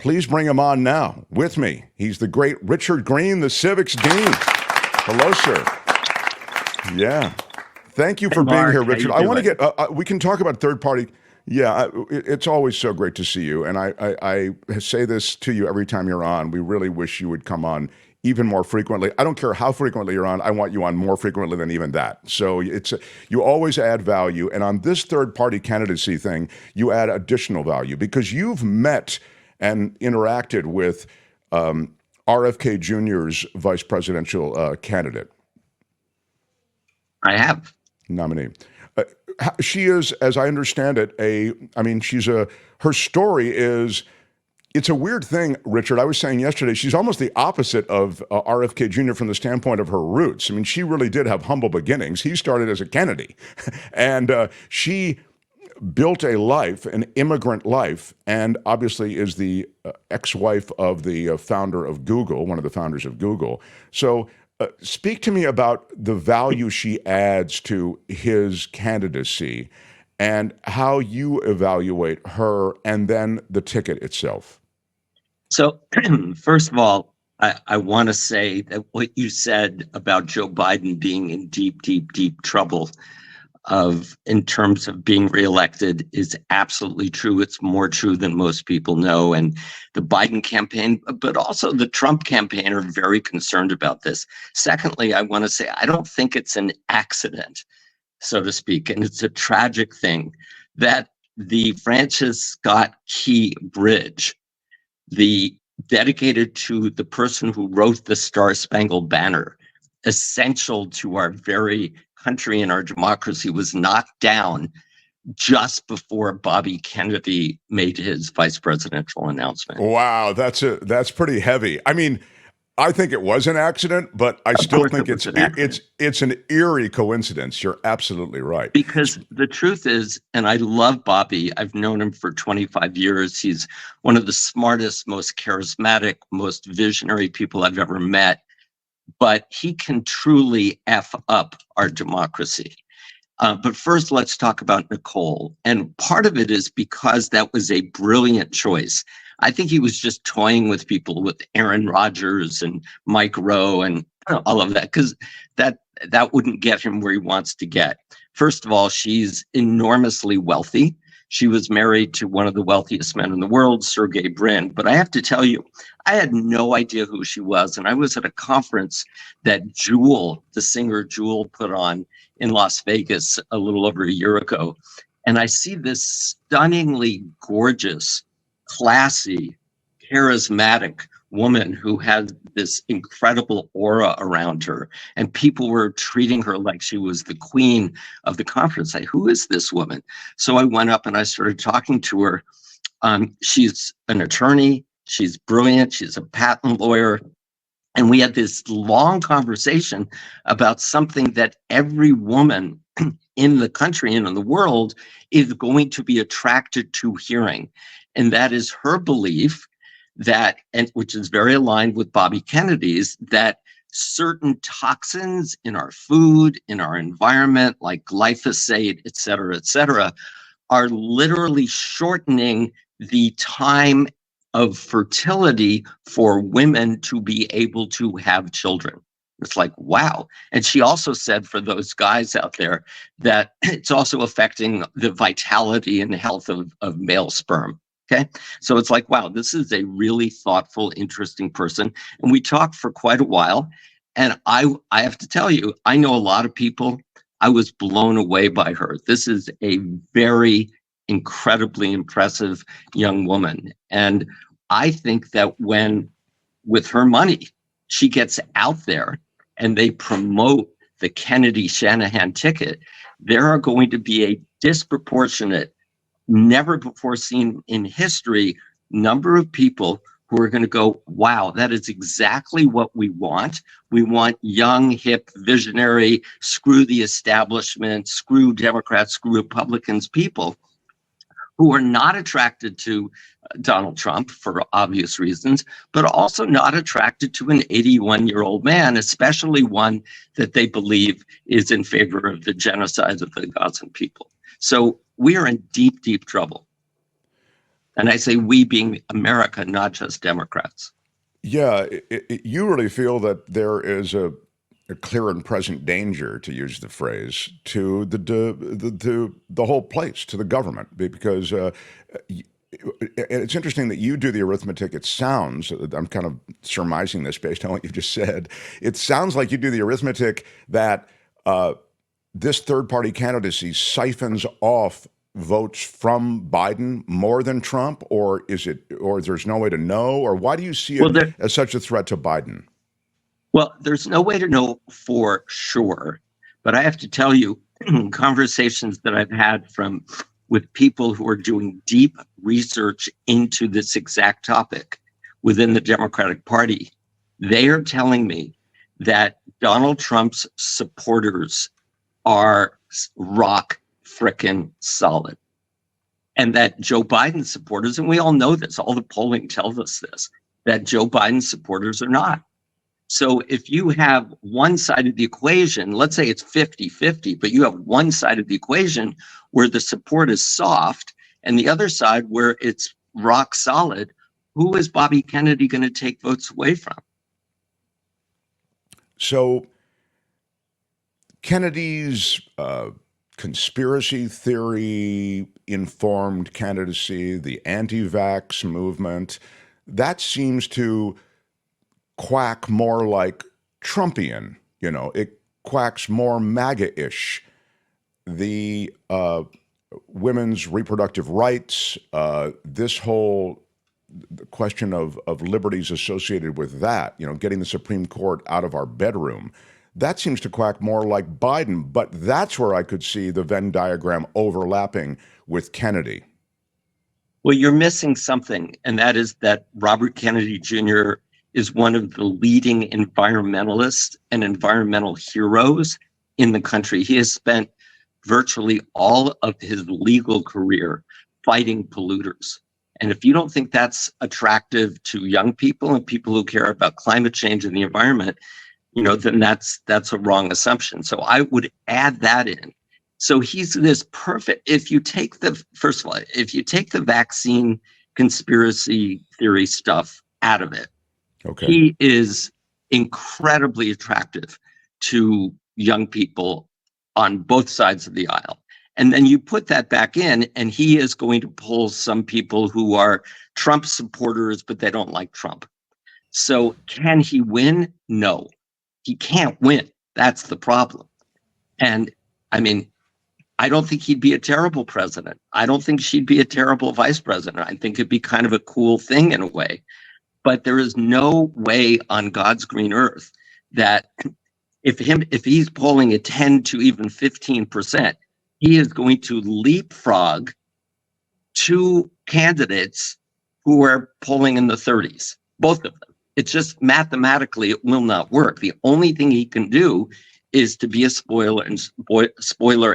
Please bring him on now with me. He's the great Richard Greene, the Civics Dean. Hello, sir. Yeah. Thank you for being here, Richard. I want to get, we can talk about third party. Yeah, it's always so great to see you. And I say this to you every time you're on. We really wish you would come on even more frequently. I don't care how frequently you're on. I want you on more frequently than even that. So you always add value. And on this third party candidacy thing, you add additional value because you've met and interacted with RFK Jr.'s vice presidential candidate. I have. Nominee. She is, as I understand it, her story is, it's a weird thing, Richard. I was saying yesterday, she's almost the opposite of RFK Jr. from the standpoint of her roots. I mean, she really did have humble beginnings. He started as a Kennedy, and she built a life, an immigrant life, and obviously is the ex-wife of the founder of Google, one of the founders of Google. So speak to me about the value she adds to his candidacy and how you evaluate her and then the ticket itself. So first of all, I want to say that what you said about Joe Biden being in deep, deep, deep trouble in terms of being reelected is absolutely true. It's more true than most people know. And the Biden campaign, but also the Trump campaign, are very concerned about this. Secondly, I want to say I don't think it's an accident, so to speak, and it's a tragic thing that the Francis Scott Key Bridge, dedicated to the person who wrote the Star-Spangled Banner, essential to our very country and our democracy, was knocked down just before Bobby Kennedy made his vice presidential announcement. Wow, that's pretty heavy. I mean, I think it was an accident, but I still think it's an eerie coincidence. You're absolutely right. Because the truth is, and I love Bobby, I've known him for 25 years. He's one of the smartest, most charismatic, most visionary people I've ever met. But he can truly F up our democracy. But first, let's talk about Nicole. And part of it is because that was a brilliant choice. I think he was just toying with people, with Aaron Rodgers and Mike Rowe and all of that, because that wouldn't get him where he wants to get. First of all, she's enormously wealthy. She was married to one of the wealthiest men in the world, Sergey Brin. But I have to tell you, I had no idea who she was. And I was at a conference that Jewel, the singer Jewel, put on in Las Vegas a little over a year ago. And I see this stunningly gorgeous, classy, charismatic woman who had this incredible aura around her, and people were treating her like she was the queen of the conference. Who is this woman? So I went up and I started talking to her. She's an attorney. She's brilliant. She's a patent lawyer. And we had this long conversation about something that every woman in the country and in the world is going to be attracted to hearing. And that is her belief that, and which is very aligned with Bobby Kennedy's, that certain toxins in our food, in our environment, like glyphosate, et cetera, are literally shortening the time of fertility for women to be able to have children. It's like, wow. And she also said, for those guys out there, that it's also affecting the vitality and health of male sperm. Okay, so it's like, wow, this is a really thoughtful, interesting person. And we talked for quite a while. And I have to tell you, I know a lot of people. I was blown away by her. This is a very incredibly impressive young woman. And I think that with her money, she gets out there and they promote the Kennedy Shanahan ticket, there are going to be a disproportionate, never before seen in history, number of people who are going to go, wow, that is exactly what we want. We want young, hip, visionary, screw the establishment, screw Democrats, screw Republicans people who are not attracted to Donald Trump for obvious reasons, but also not attracted to an 81-year-old man, especially one that they believe is in favor of the genocide of the Gazan people. So we are in deep, deep trouble. And I say we being America, not just Democrats. Yeah, you really feel that there is a clear and present danger, to use the phrase, to the whole place, to the government, because it's interesting that you do the arithmetic. It sounds, I'm kind of surmising this based on what you just said. It sounds like you do the arithmetic that this third-party candidacy siphons off votes from Biden more than Trump, or is it, or there's no way to know, or why do you see it as such a threat to Biden? Well, there's no way to know for sure, but I have to tell you, conversations that I've had with people who are doing deep research into this exact topic within the Democratic Party, they are telling me that Donald Trump's supporters are rock frickin' solid. And that Joe Biden supporters, and we all know this, all the polling tells us this, that Joe Biden supporters are not. So if you have one side of the equation, let's say it's 50-50, but you have one side of the equation where the support is soft and the other side where it's rock solid, who is Bobby Kennedy going to take votes away from? So Kennedy's conspiracy theory informed candidacy, the anti-vax movement, that seems to quack more like Trumpian. It quacks more MAGA-ish. The women's reproductive rights, this whole question of liberties associated with that, getting the Supreme Court out of our bedroom, that seems to quack more like Biden. But that's where I could see the Venn diagram overlapping with Kennedy. Well, you're missing something, and that is that Robert Kennedy Jr. is one of the leading environmentalists and environmental heroes in the country. He has spent virtually all of his legal career fighting polluters. And if you don't think that's attractive to young people and people who care about climate change and the environment, then that's a wrong assumption. So I would add that in. So he's this perfect, first of all, if you take the vaccine conspiracy theory stuff out of it, okay, he is incredibly attractive to young people on both sides of the aisle. And then you put that back in, and he is going to pull some people who are Trump supporters, but they don't like Trump. So can he win? No, he can't win. That's the problem. And I mean, I don't think he'd be a terrible president. I don't think she'd be a terrible vice president. I think it'd be kind of a cool thing in a way. But there is no way on God's green earth that if he's polling at 10 to even 15%, he is going to leapfrog two candidates who are polling in the 30s, both of them. It's just mathematically, it will not work. The only thing he can do is to be a spoiler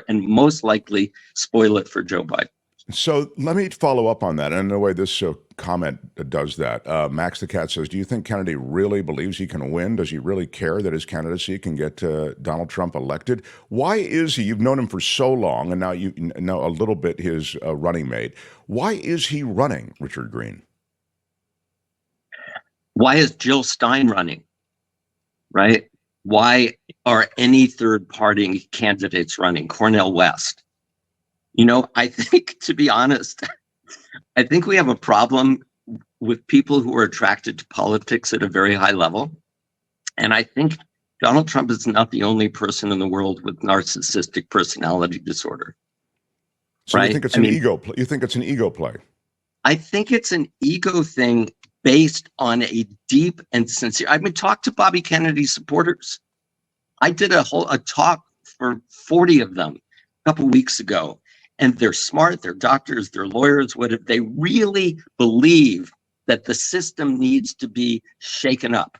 and most likely spoil it for Joe Biden. So let me follow up on that. And in a way, this comment does that. Max the Cat says, do you think Kennedy really believes he can win? Does he really care that his candidacy can get Donald Trump elected? Why is he, you've known him for so long, and now you know a little bit his running mate. Why is he running, Richard Greene? Why is Jill Stein running, right? Why are any third-party candidates running? Cornel West. I think, to be honest, I think we have a problem with people who are attracted to politics at a very high level. And I think Donald Trump is not the only person in the world with narcissistic personality disorder. So right? You think it's an ego play? You think it's an ego play? I think it's an ego thing based on a deep and sincere. I mean, talk to Bobby Kennedy supporters. I did a talk for 40 of them a couple weeks ago. And they're smart, they're doctors, they're lawyers, whatever. They really believe that the system needs to be shaken up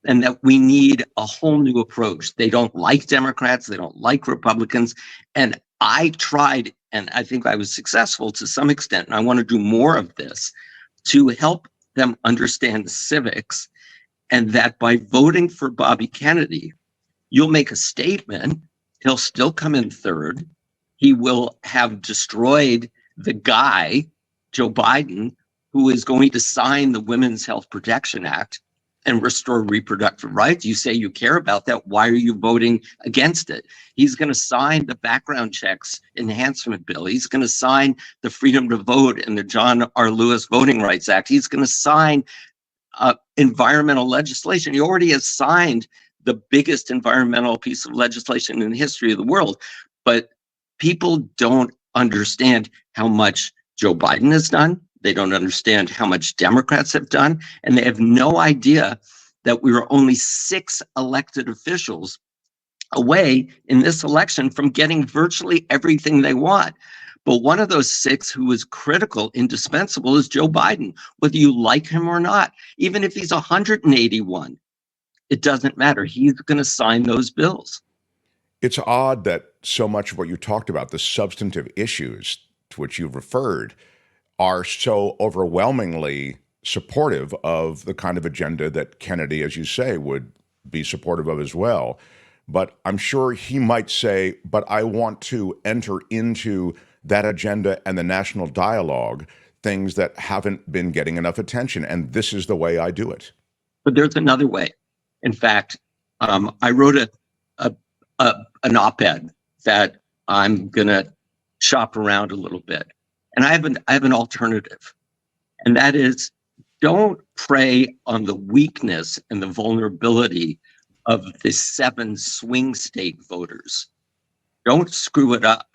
and that we need a whole new approach. They don't like Democrats, they don't like Republicans. And I tried, and I think I was successful to some extent, and I want to do more of this to help them understand civics, and that by voting for Bobby Kennedy, you'll make a statement. He'll still come in third. He will have destroyed the guy, Joe Biden, who is going to sign the Women's Health Protection Act and restore reproductive rights. You say you care about that. Why are you voting against it? He's going to sign the background checks enhancement bill. He's going to sign the freedom to vote in the John R. Lewis Voting Rights Act. He's going to sign environmental legislation. He already has signed the biggest environmental piece of legislation in the history of the world. But people don't understand how much Joe Biden has done. They don't understand how much Democrats have done. And they have no idea that we were only 6 elected officials away in this election from getting virtually everything they want. But one of those 6 who is critical, indispensable, is Joe Biden, whether you like him or not. Even if he's 181, it doesn't matter. He's going to sign those bills. It's odd that so much of what you talked about, the substantive issues to which you've referred, are so overwhelmingly supportive of the kind of agenda that Kennedy, as you say, would be supportive of as well. But I'm sure he might say, but I want to enter into that agenda and the national dialogue things that haven't been getting enough attention, and this is the way I do it. But there's another way. In fact, I wrote an op-ed that I'm going to shop around a little bit. And I have an alternative. And that is, don't prey on the weakness and the vulnerability of the 7 swing state voters. Don't screw it up.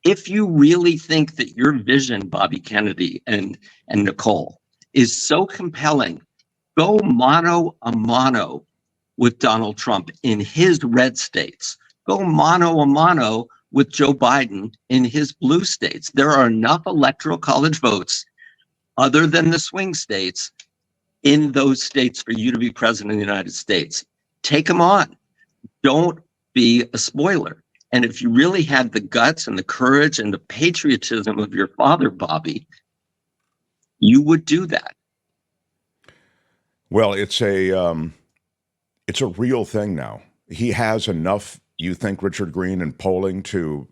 If you really think that your vision, Bobby Kennedy and Nicole, is so compelling, go mano a mano with Donald Trump in his red states. Go mano a mano with Joe Biden in his blue states. There are enough electoral college votes, other than the swing states, in those states for you to be president of the United States. Take them on. Don't be a spoiler. And if you really had the guts and the courage and the patriotism of your father, Bobby, you would do that. Well, it's a real thing now. He has enough, you think, Richard Greene, in polling to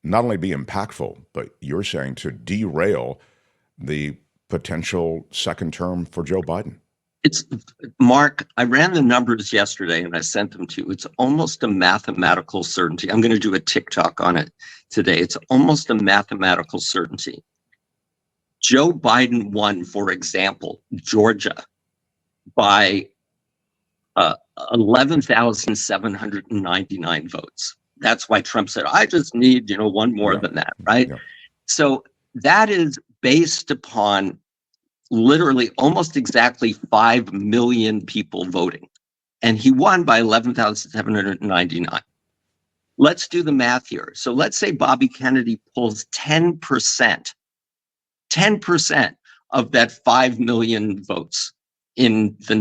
not only be impactful, but you're saying to derail the potential second term for Joe Biden. It's, Mark, I ran the numbers yesterday and I sent them to you. It's almost a mathematical certainty. I'm going to do a TikTok on it today. It's almost a mathematical certainty. Joe Biden won, for example, Georgia by 11,799 votes. That's why Trump said, I just need, one more than that, right? Yeah. So that is based upon literally almost exactly 5 million people voting. And he won by 11,799. Let's do the math here. So let's say Bobby Kennedy pulls 10% of that 5 million votes in the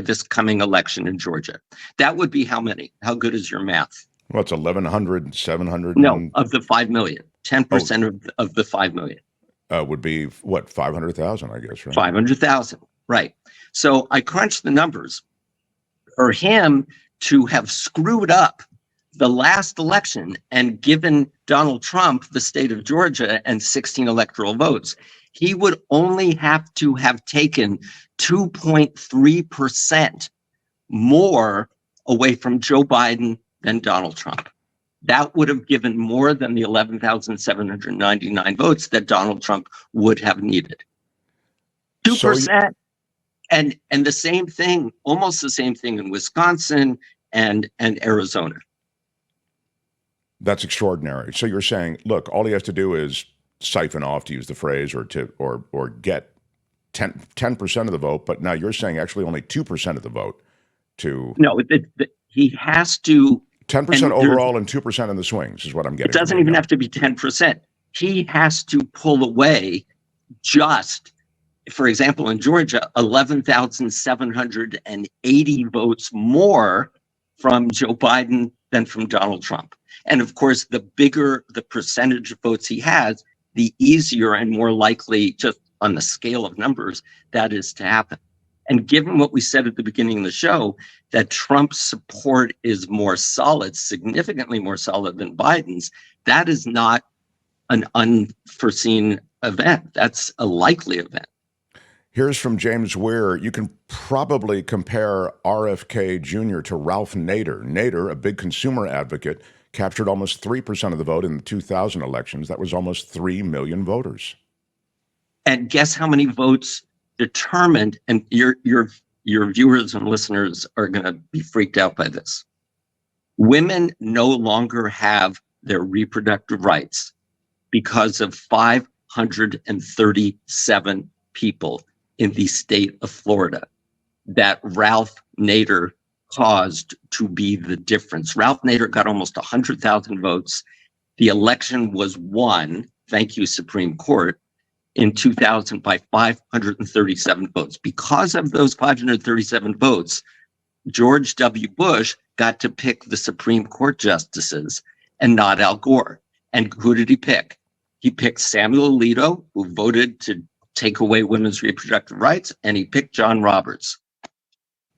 this coming election in Georgia. That would be how many? How good is your math? Well, it's 1,100, 700. No, of the 5 million. 10% of the 5 million. Would be what, 500,000, I guess, right? 500,000, right. So I crunched the numbers. For him to have screwed up the last election and given Donald Trump the state of Georgia and 16 electoral votes, he would only have to have taken 2.3% more away from Joe Biden than Donald Trump. That would have given more than the 11,799 votes that Donald Trump would have needed. 2%. And the same thing, almost the same thing in Wisconsin and Arizona. That's extraordinary. So you're saying, look, all he has to do is siphon off, to use the phrase, or get 10% of the vote. But now you're saying actually only 2% of the vote to. No, he has to. 10% overall and 2% in the swings is what I'm getting. It doesn't even have to be 10%. He has to pull away just, for example, in Georgia, 11,780 votes more from Joe Biden than from Donald Trump. And of course, the bigger the percentage of votes he has, the easier and more likely, just on the scale of numbers, that is to happen. And given what we said at the beginning of the show, that Trump's support is more solid, significantly more solid than Biden's, that is not an unforeseen event. That's a likely event. Here's from James Weir. You can probably compare RFK Jr. to Ralph Nader. Nader, a big consumer advocate, captured almost 3% of the vote in the 2000 elections. That was almost 3 million voters. And guess how many votes determined, and your viewers and listeners are going to be freaked out by this. Women no longer have their reproductive rights because of 537 people in the state of Florida that Ralph Nader caused to be the difference. Ralph Nader got almost 100,000 votes. The election was won, thank you, Supreme Court, in 2000 by 537 votes. Because of those 537 votes, George W. Bush got to pick the Supreme Court justices and not Al Gore. And who did he pick? He picked Samuel Alito, who voted to take away women's reproductive rights, and he picked John Roberts.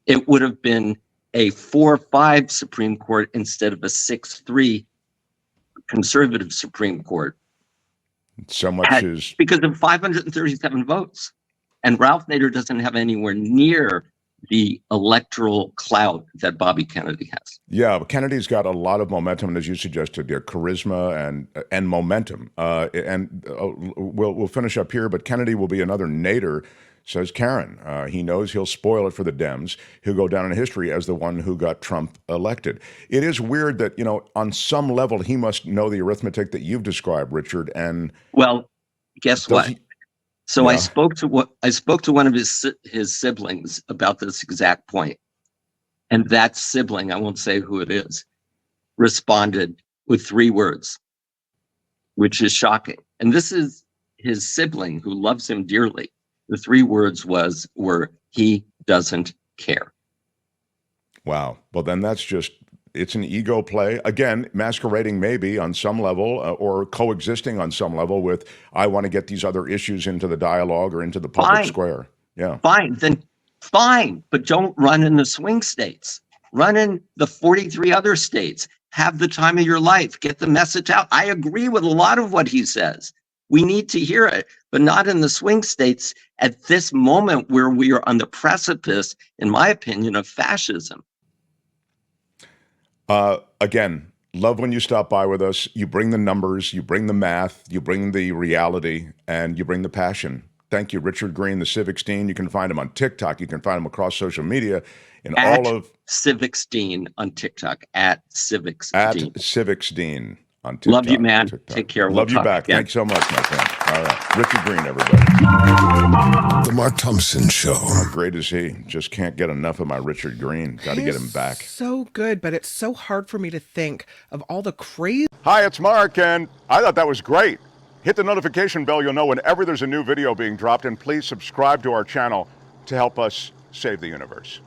It would have been a 4-5 Supreme Court instead of a 6-3 conservative Supreme Court. So much is because of 537 votes. And Ralph Nader doesn't have anywhere near the electoral clout that Bobby Kennedy has. Yeah, but Kennedy's got a lot of momentum, and as you suggested, their charisma and momentum. We'll finish up here, but Kennedy will be another Nader, says Karen. He knows he'll spoil it for the Dems. He'll go down in history as the one who got Trump elected. It is weird that, on some level, he must know the arithmetic that you've described, Richard. And well, guess what? So yeah. I spoke to one of his siblings about this exact point, and that sibling, I won't say who it is, responded with 3 words, which is shocking. And this is his sibling who loves him dearly. The 3 words were he doesn't care. Wow. Well, then it's an ego play. Again, masquerading maybe on some level or coexisting on some level with, I want to get these other issues into the dialogue or into the public square. Yeah. Fine. But don't run in the swing states. Run in the 43 other states. Have the time of your life. Get the message out. I agree with a lot of what he says. We need to hear it, but not in the swing states at this moment where we are on the precipice, in my opinion, of fascism. Again, love when you stop by with us. You bring the numbers, you bring the math, you bring the reality, and you bring the passion. Thank you, Richard Greene, the Civics Dean. You can find him on TikTok. You can find him across social media. Civics Dean on TikTok, at Civics Dean. At Civics Dean on TikTok. Love you, man. TikTok. Take care. Love you back. Again. Thanks so much, my friend. All right. Richard Greene, everybody. The Mark Thompson Show. How great is he? Just can't get enough of my Richard Greene. Got to get him back. So good, but it's so hard for me to think of all the crazy. Hi, it's Mark, and I thought that was great. Hit the notification bell. You'll know whenever there's a new video being dropped, and please subscribe to our channel to help us save the universe.